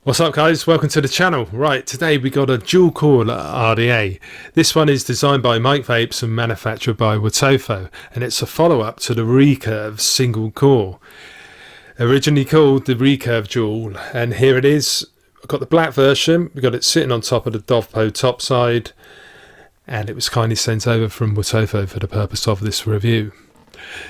What's up guys, welcome to the channel. Right, today we got a dual core RDA. This one is designed by MF Vapes and manufactured by Wotofo, and it's a follow-up to the Recurve single core. Originally called the Recurve Dual, and here it is. I've got the black version, we got it sitting on top of the Wotofo top side, and it was kindly sent over from Wotofo for the purpose of this review.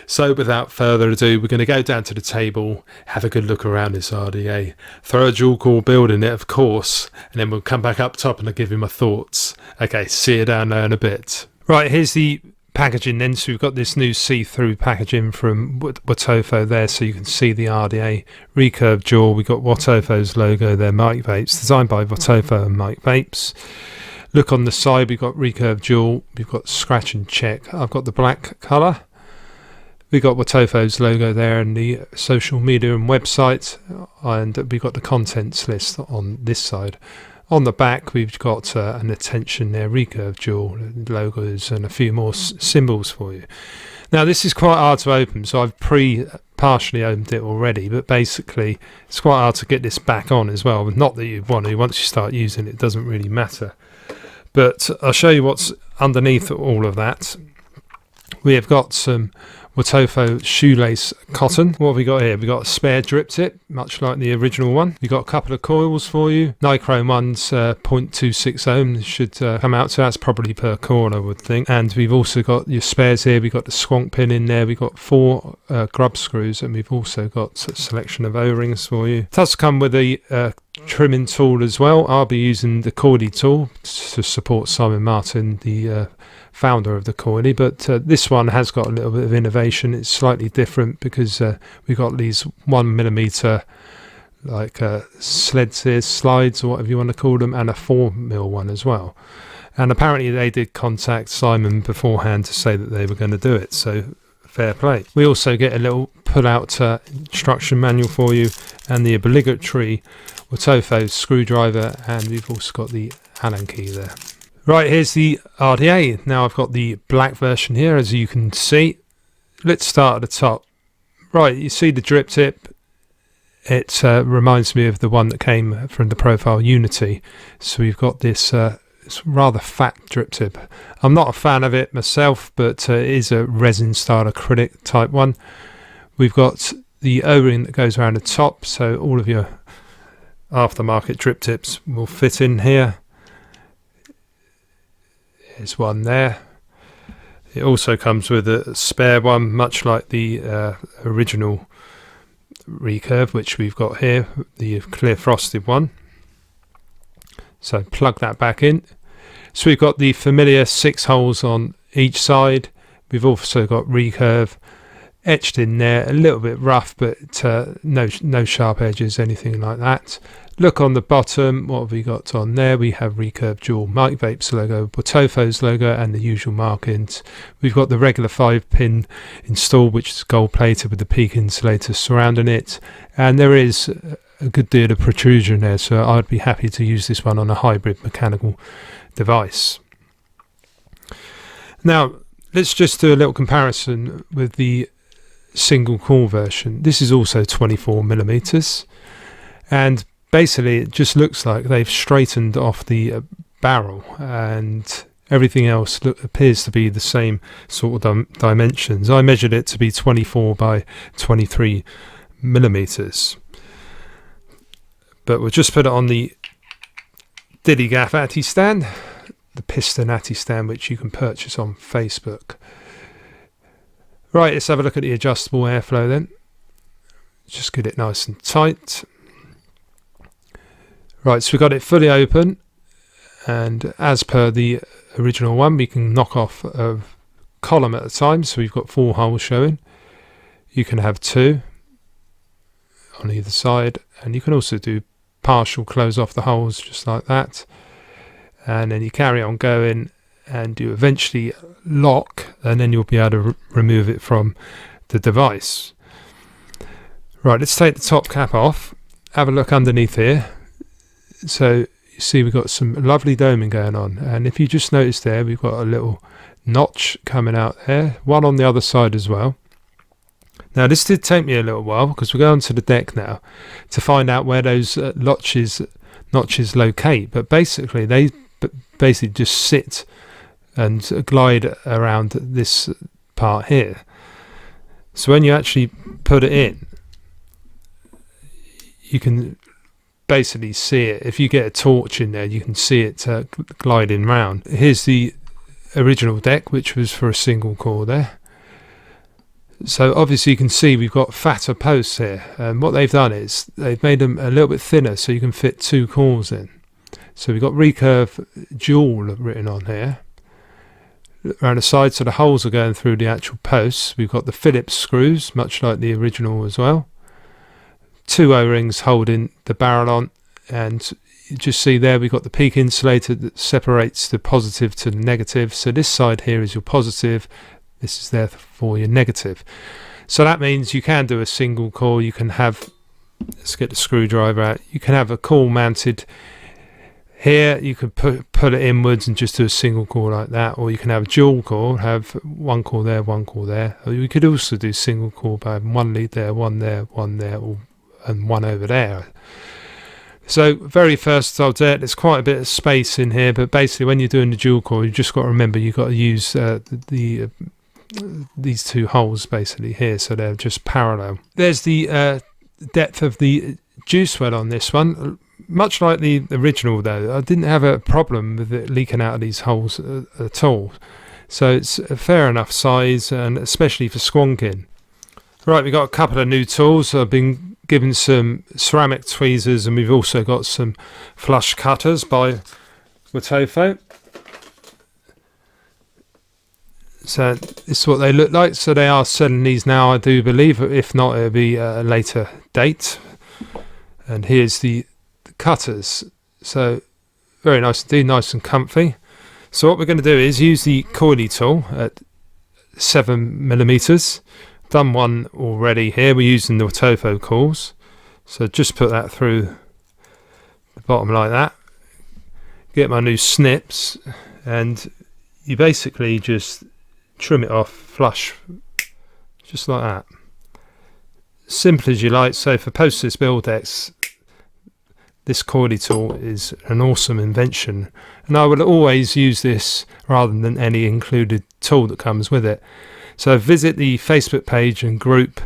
So without further ado, we're going to go down to the table, have a good look around this RDA, throw a dual core build in it of course, and then we'll come back up top and I'll give you my thoughts. Okay, see you down there in a bit. Right, here's the packaging then. So we've got this new see-through packaging from Wotofo there, so you can see the RDA. Recurve Dual, we've got Wotofo's logo there, MF Vapes, designed by Wotofo and MF Vapes. Look on the side, we've got Recurve Dual, we've got scratch and check. I've got the black colour. We've got Wotofo's logo there and the social media and website, and we've got the contents list on this side. On the back we've got an attention there, Recurve Dual logos and a few more symbols for you. Now this is quite hard to open, so I've partially opened it already, but basically it's quite hard to get this back on as well. Not that you want to, once you start using it, it doesn't really matter. But I'll show you what's underneath all of that. We have got some Wotofo shoelace cotton. What have we got here? We've got a spare drip tip, much like the original one. We've got a couple of coils for you. Nichrome one's 0.26 ohm. Should come out, so that's probably per core, I would think. And we've also got your spares here. We've got the squonk pin in there. We've got 4 grub screws, and we've also got a selection of O-rings for you. It does come with a trimming tool as well. I'll be using the Coily tool to support Simon Martin, the founder of the Coily, but this one has got a little bit of innovation. It's slightly different because we've got these 1mm like sleds here, slides or whatever you want to call them, and a 4mm one as well. And apparently they did contact Simon beforehand to say that they were going to do it, so fair play. We also get a little pull-out instruction manual for you, and the obligatory Wotofo screwdriver, and we've also got the Allen key there. Right, here's the RDA. Now I've got the black version here, as you can see. Let's start at the top. Right, you see the drip tip. It reminds me of the one that came from the Profile Unity. So we've got this it's rather fat drip tip. I'm not a fan of it myself, but it is a resin style acrylic type one. We've got the O-ring that goes around the top, so all of your aftermarket drip tips will fit in here. There's one there. It also comes with a spare one, much like the original Recurve, which we've got here, the clear frosted one. So plug that back in. So we've got the familiar 6 holes on each side. We've also got Recurve etched in there, a little bit rough, but no sharp edges, anything like that. Look on the bottom, what have we got on there? We have Recurve Dual, MF Vapes logo, Wotofo's logo, and the usual markings. We've got the regular 5-pin installed, which is gold plated with the peak insulator surrounding it, and there is a good deal of protrusion there, so I'd be happy to use this one on a hybrid mechanical device. Now let's just do a little comparison with the single core version. This is also 24mm, and basically it just looks like they've straightened off the barrel, and everything else appears to be the same sort of dimensions. I measured it to be 24 by 23mm, but we'll just put it on the Diddy Gaff Atty stand, the piston Atty stand, which you can purchase on Facebook. Right, let's have a look at the adjustable airflow then. Just get it nice and tight. Right, so we've got it fully open, and as per the original one, we can knock off a column at a time, so we've got 4 holes showing. You can have 2 on either side, and you can also do partial close off the holes just like that, and then you carry on going, and you eventually lock, and then you'll be able to remove it from the device. Right, let's take the top cap off, have a look underneath here. So you see we've got some lovely doming going on, and if you just notice there, we've got a little notch coming out there, one on the other side as well. Now this did take me a little while, because we're going to the deck now to find out where those notches locate, but basically they just sit and glide around this part here. So when you actually put it in, you can basically see it. If you get a torch in there, you can see it gliding round. Here's the original deck, which was for a single core there. So obviously you can see we've got fatter posts here, and what they've done is they've made them a little bit thinner so you can fit 2 cores in. So we've got Recurve Dual written on here around the side, so the holes are going through the actual posts. We've got the Phillips screws, much like the original as well. 2 O-rings holding the barrel on, and you just see there we've got the peak insulator that separates the positive to the negative. So this side here is your positive, this is there for your negative. So that means you can do a single core. You can have, let's get the screwdriver out, you can have a core mounted here, you could put it inwards and just do a single core like that, or you can have a dual core, have 1 core there, 1 core there. Or you could also do single core by having 1 lead there, 1 there, 1 there, and 1 over there. So very versatile deck. There's quite a bit of space in here, but basically when you're doing the dual core, you just got to remember you've got to use these 2 holes basically here, so they're just parallel. There's the depth of the juice well on this one. Much like the original though, I didn't have a problem with it leaking out of these holes at all. So it's a fair enough size, and especially for squonking. Right, we've got a couple of new tools. I've been given some ceramic tweezers, and we've also got some flush cutters by Wotofo. So this is what they look like. So they are selling these now, I do believe. If not, it'll be a later date. And here's the cutters. So very nice indeed, nice and comfy. So what we're going to do is use the coily tool at 7mm. Done one already here. We're using the Wotofo coils. So just put that through the bottom like that. Get my new snips, and you basically just trim it off flush, just like that. Simple as you like. So for post-this build decks, this coily tool is an awesome invention, and I will always use this rather than any included tool that comes with it. So visit the Facebook page and group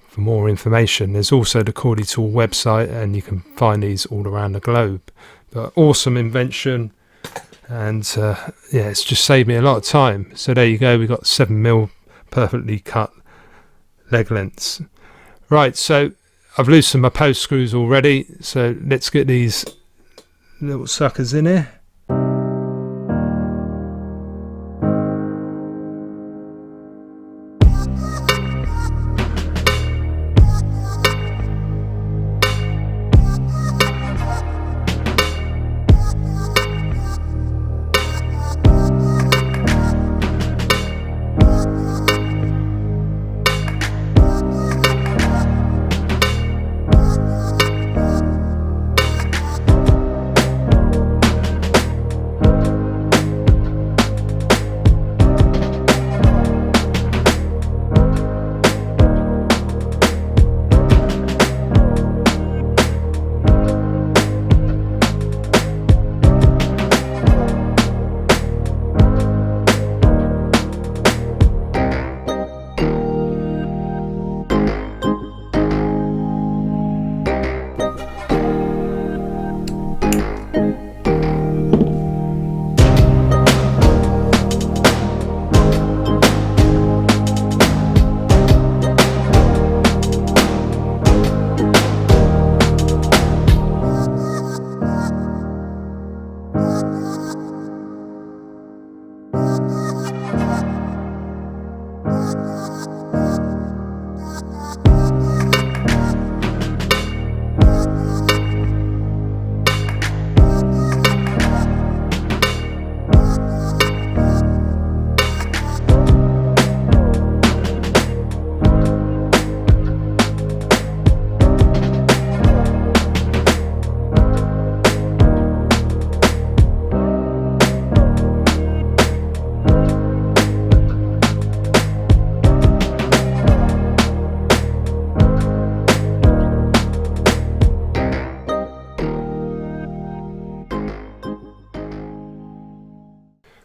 for more information. There's also the coily tool website, and you can find these all around the globe. But awesome invention, and yeah, it's just saved me a lot of time. So there you go, we've got 7mm perfectly cut leg lengths. Right, so I've loosened my post screws already, so let's get these little suckers in here.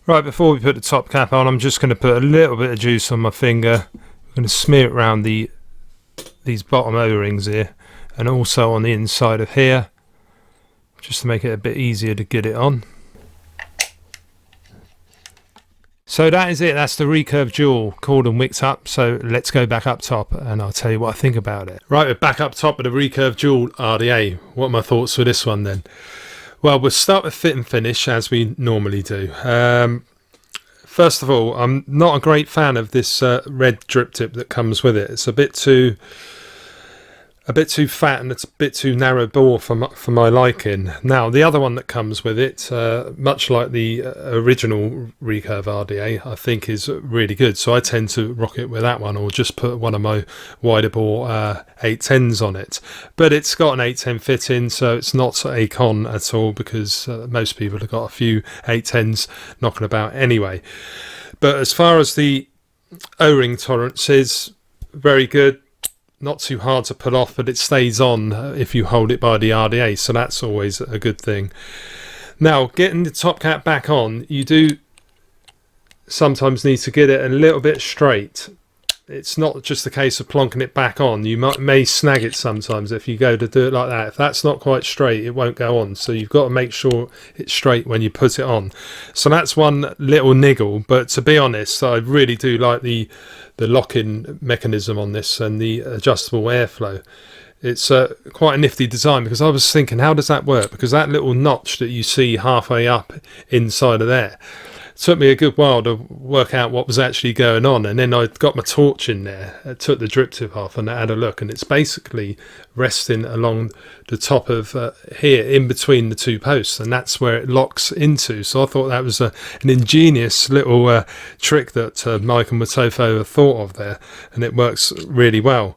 Right, before we put the top cap on, I'm just going to put a little bit of juice on my finger. I'm going to smear it around these bottom O-rings here, and also on the inside of here, just to make it a bit easier to get it on. So that is it. That's the Recurve Dual cooled and wicked up. So let's go back up top and I'll tell you what I think about it. Right, we're back up top with the Recurve Dual RDA. What are my thoughts for this one then? Well, we'll start with fit and finish as we normally do. First of all, I'm not a great fan of this red drip tip that comes with it. It's a bit too fat and it's a bit too narrow bore for my liking. Now, the other one that comes with it, much like the original Recurve RDA, I think is really good. So I tend to rock it with that one, or just put one of my wider bore 810s on it. But it's got an 810 fit in, so it's not a con at all, because most people have got a few 810s knocking about anyway. But as far as the O-ring tolerance is, very good. Not too hard to pull off, but it stays on if you hold it by the RDA, so that's always a good thing. Now, getting the top cap back on, you do sometimes need to get it a little bit straight. It's not just a case of plonking it back on. You may snag it sometimes if you go to do it like that. If that's not quite straight, it won't go on. So you've got to make sure it's straight when you put it on. So that's one little niggle. But to be honest, I really do like the lock-in mechanism on this and the adjustable airflow. It's quite a nifty design, because I was thinking, how does that work? Because that little notch that you see halfway up inside of there, took me a good while to work out what was actually going on, and then I got my torch in there, I took the drip tip off and I had a look, and it's basically resting along the top of here in between the two posts, and that's where it locks into. So I thought that was an ingenious little trick that Mike and Wotofo have thought of there, and it works really well.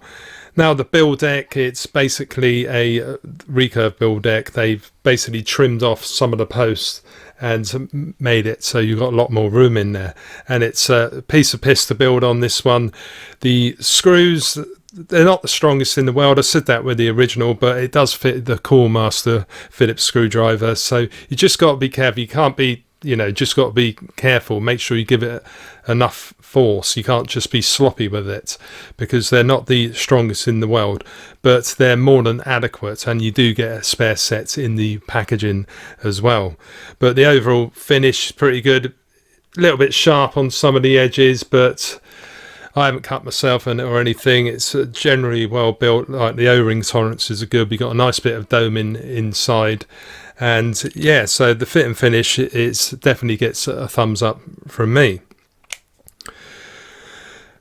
Now, the build deck, it's basically a Recurve build deck. They've basically trimmed off some of the posts and made it so you've got a lot more room in there, and it's a piece of piss to build on this one. The screws, they're not the strongest in the world. I said that with the original, but it does fit the Core Master Phillips screwdriver, so you just got to be careful. You can't be, just got to be careful. Make sure you give it enough force. You can't just be sloppy with it, because they're not the strongest in the world, but they're more than adequate, and you do get a spare set in the packaging as well. But the overall finish is pretty good. A little bit sharp on some of the edges, but I haven't cut myself in it or anything. It's generally well built. Like, the O-ring tolerances are good. We got a nice bit of doming inside, and yeah, so the fit and finish, it definitely gets a thumbs up from me.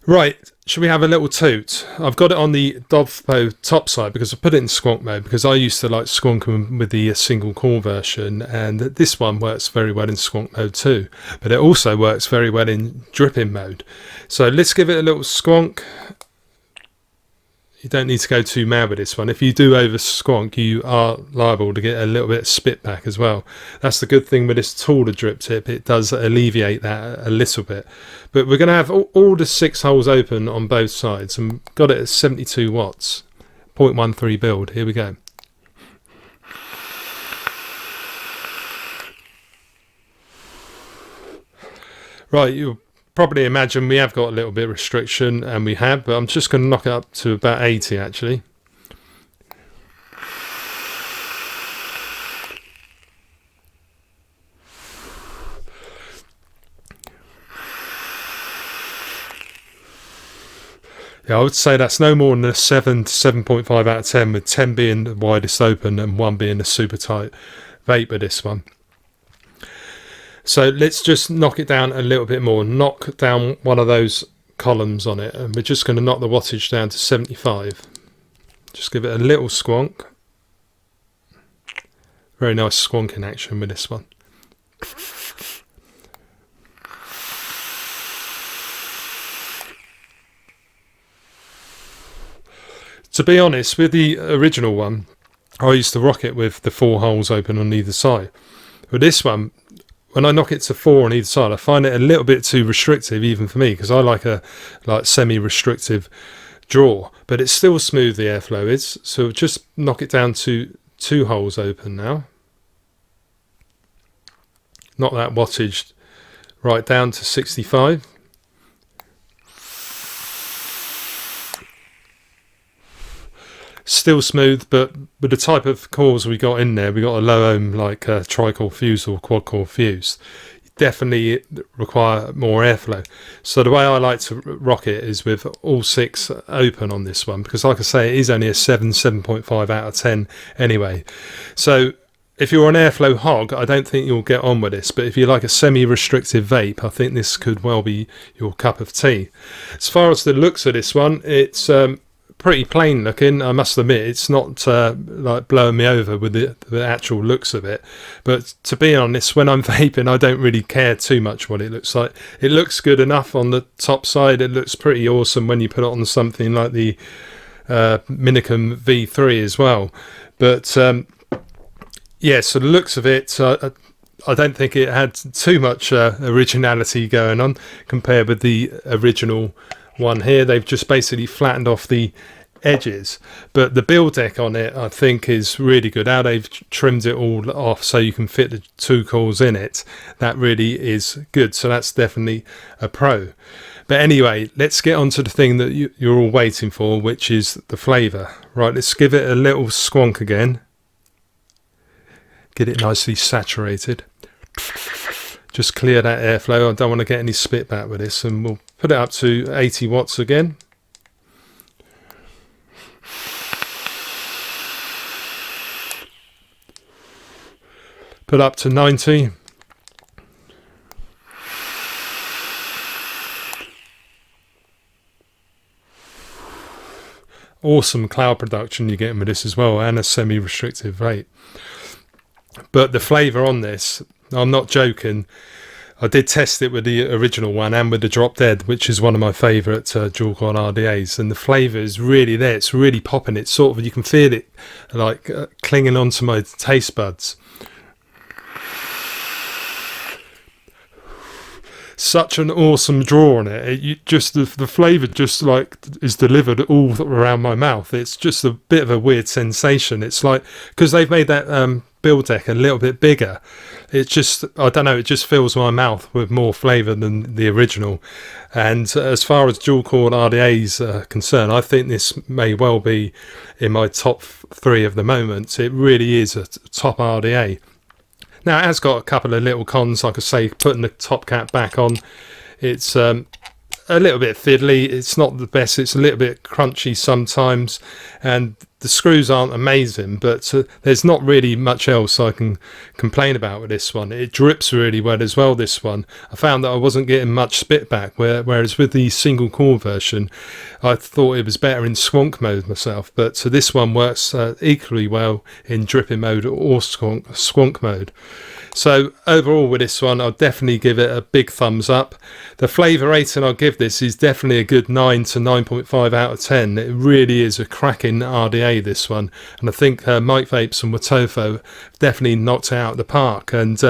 Right, should we have a little toot? I've got it on the Wotofo top side because I put it in squonk mode, because I used to like squonking with the single core version, and this one works very well in squonk mode too, but it also works very well in dripping mode. So let's give it a little squonk. You don't need to go too mad with this one. If you do over squonk, you are liable to get a little bit of spit back as well. That's the good thing with this taller drip tip. It does alleviate that a little bit. But we're going to have all the 6 holes open on both sides, and got it at 72 watts, 0.13 build. Here we go. Right, you'll probably imagine we have got a little bit of restriction, and we have, but I'm just going to knock it up to about 80 actually. Yeah, I would say that's no more than a 7 to 7.5 out of 10, with 10 being the widest open and 1 being a super tight vape with this one. So let's just knock it down a little bit more, knock down one of those columns on it, and we're just going to knock the wattage down to 75. Just give it a little squonk. Very nice squonking action with this one. To be honest, with the original one, I used to rock it with the 4 holes open on either side. With this one, when I knock it to 4 on either side, I find it a little bit too restrictive, even for me, because I like a semi-restrictive draw, but it's still smooth, the airflow is. So just knock it down to 2 holes open now. Knock that wattage right down to 65. Still smooth, but with the type of cores we got in there, we got a low ohm like tri-core fuse or quad-core fuse. You definitely require more airflow. So the way I like to rock it is with all 6 open on this one, because like I say, it is only a 7.5 out of 10 anyway. So if you're an airflow hog, I don't think you'll get on with this, but if you like a semi-restrictive vape, I think this could well be your cup of tea. As far as the looks of this one, it's pretty plain looking, I must admit. It's not like blowing me over with the actual looks of it, but to be honest, when I'm vaping, I don't really care too much what it looks like. It looks good enough on the top side. It looks pretty awesome when you put it on something like the Minicum V3 as well, but yeah, so the looks of it, I don't think it had too much originality going on compared with the original one here. They've just basically flattened off the edges, but the build deck on it I think is really good. How they've trimmed it all off so you can fit the 2 cores in it, that really is good. So that's definitely a pro. But anyway, let's get on to the thing that you're all waiting for, which is the flavour. Right, let's give it a little squonk again. Get it nicely saturated. Just clear that airflow. I don't want to get any spit back with this, and we'll put it up to 80 watts again. Put up to 90. Awesome cloud production you're getting with this as well, and a semi-restrictive vape. But the flavour on this, I'm not joking. I did test it with the original one and with the Drop Dead, which is one of my favourite dual quad RDAs, and the flavour is really there. It's really popping. It's sort of, you can feel it like clinging onto my taste buds. Such an awesome draw on it. The flavour just like is delivered all around my mouth. It's just a bit of a weird sensation. It's like, because they've made that build deck a little bit bigger, it's just, I don't know, it just fills my mouth with more flavour than the original. And as far as dual quad RDAs are concerned, I think this may well be in my top 3 of the moment. It really is a top RDA. Now, it has got a couple of little cons, like I say, putting the top cap back on. It's a little bit fiddly. It's not the best. It's a little bit crunchy sometimes, and the screws aren't amazing, but there's not really much else I can complain about with this one. It drips really well as well, this one. I found that I wasn't getting much spit back, whereas with the single core version, I thought it was better in squonk mode myself, but so this one works equally well in dripping mode or squonk mode. So overall with this one, I'll definitely give it a big thumbs up. The flavour rating I'll give this is definitely a good 9 to 9.5 out of 10. It really is a cracking RDA, this one. And I think Mike Vapes and Wotofo definitely knocked it out of the park. And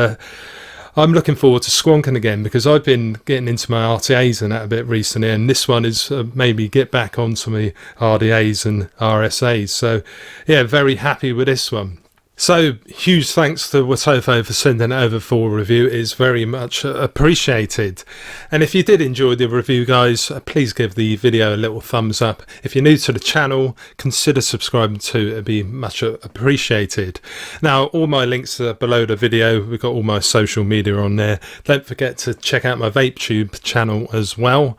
I'm looking forward to squonking again, because I've been getting into my RTAs and that a bit recently, and this one is maybe get back onto my RDAs and RSAs. So yeah, very happy with this one. So huge thanks to Wotofo for sending it over for a review. It is very much appreciated. And if you did enjoy the review, guys, please give the video a little thumbs up. If you're new to the channel, consider subscribing too. It'd be much appreciated. Now, all my links are below the video. We've got all my social media on there. Don't forget to check out my VapeTube channel as well.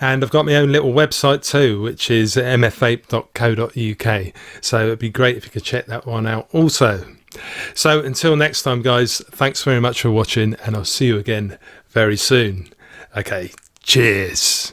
And I've got my own little website too, which is mfvape.co.uk. So it'd be great if you could check that one out also. So until next time, guys, thanks very much for watching, and I'll see you again very soon. Okay, cheers.